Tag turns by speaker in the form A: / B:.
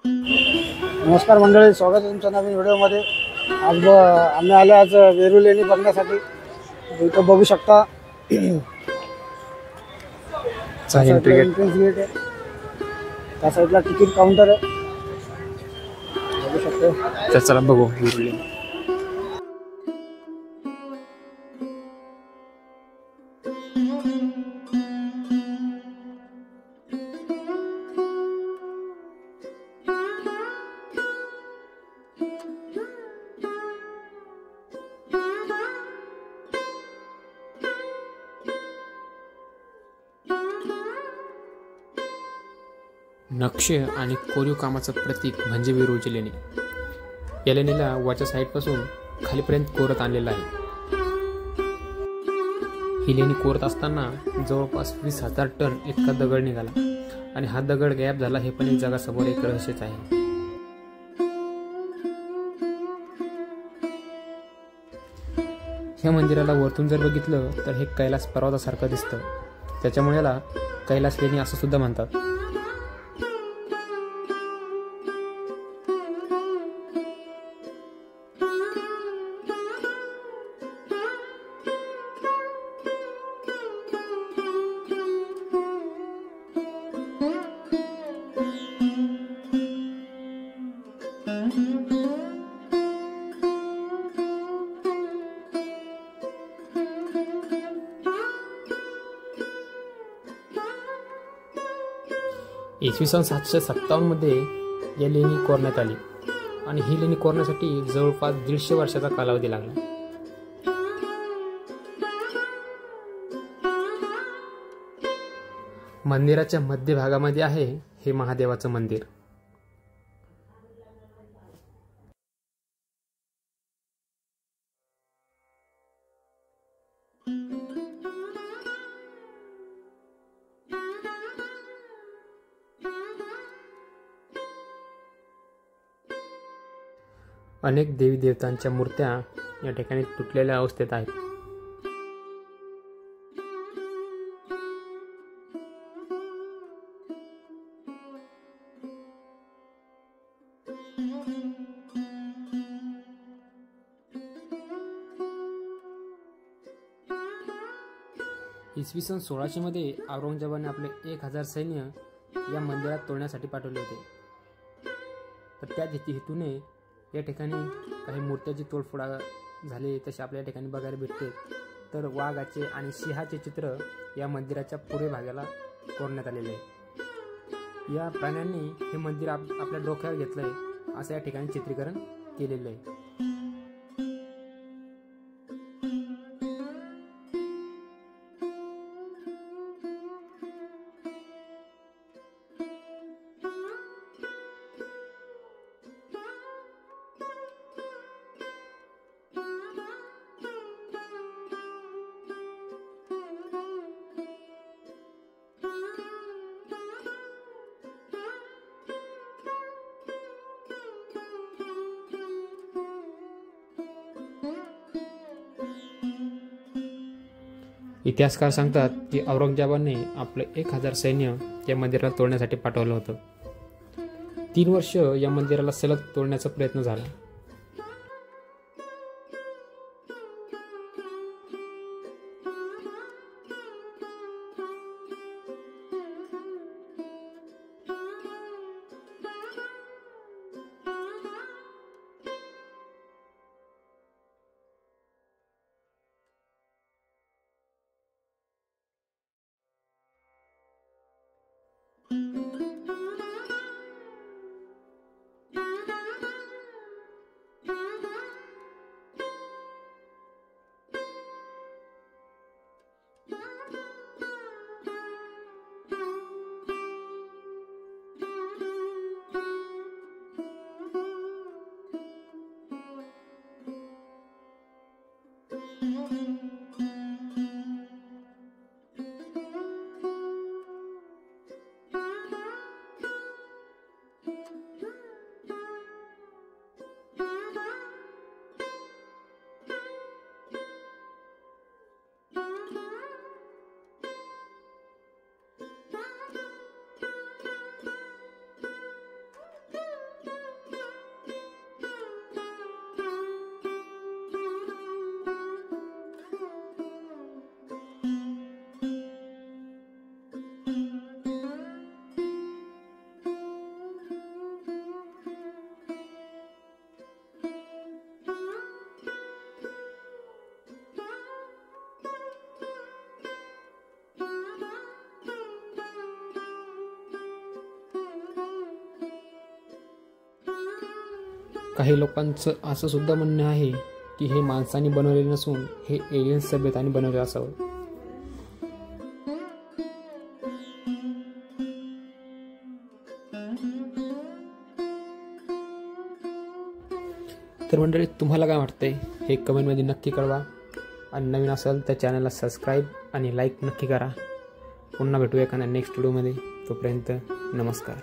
A: नमस्कार मंडळी, स्वागत आहे तुमच्या नवीन व्हिडिओमध्ये। आम्ही आलो आज वेरूळ लेणी बघण्यासाठी। इथं बघू शकता एंट्रन्स गेट आहे, त्या साईडला तिकीट काउंटर आहे, बघू शकतो।
B: चला बघू वेरूळ लेणी। नक्षी आणि कोरीव कामाचं प्रतीक म्हणजे वेरूळची लेणी। या लेणीला वरच्या साईडपासून खालीपर्यंत कोरत आणलेलं आहे। ही लेणी कोरत असताना जवळपास 20,000 टन इतका दगड निघाला आणि हा दगड गायब झाला हे पण एक जगासमोर एक रहस्यच आहे। ह्या मंदिराला वरतून जर बघितलं तर हे कैलास पर्वतासारखं दिसतं, त्याच्यामुळे याला कैलास लेणी असं सुद्धा म्हणतात। इसवी सन 757 मध्ये या लेणी कोरण्यात आली आणि ही लेणी कोरण्यासाठी जवळपास 150 वर्षाचा कालावधी लागला। मंदिराच्या मध्यभागामध्ये आहे हे महादेवाचं मंदिर। अनेक देवी देवतांच्या मूर्त्या या ठिकाणी तुटलेल्या अवस्थेत आहेत। इसवी सन 1600 मध्ये औरंगजेबाने आपले 1000 सैन्य या मंदिरात तोडण्यासाठी पाठवले होते। तर त्या हेतूने या ठिकाणी काही मूर्त्याची तोडफोड झाली तसे आपल्या ठिकाणी बघायला भेटते। तर वाघाचे आणि सिंहाचे चित्र या मंदिराच्या पूर्व भागाला कोरण्यात आलेले आहे। या प्राण्यांनी हे मंदिर आपल्या डोक्यावर घेतलंय असं या ठिकाणी चित्रीकरण केलेलं आहे। इतिहासकार सांगतात की औरंगजेबाने आपले 1000 सैन्य या मंदिराला तोडण्यासाठी पाठवलं होतं। 3 वर्ष या मंदिराला सलग तोडण्याचा प्रयत्न झाला। काही लोकांचं असं सुद्धा म्हणणं आहे की हे माणसाने बनवलेले नसून हे एलियन सभ्यताने बनवले असावं. तर मंडळी, तुम्हाला काय वाटतंय हे कमेंटमध्ये नक्की कळवा. आणि नवीन असेल तर चॅनलला सबस्क्राईब आणि लाईक नक्की करा. पुन्हा भेटूया एखाद्या नेक्स्ट व्हिडिओमध्ये. तोपर्यंत नमस्कार.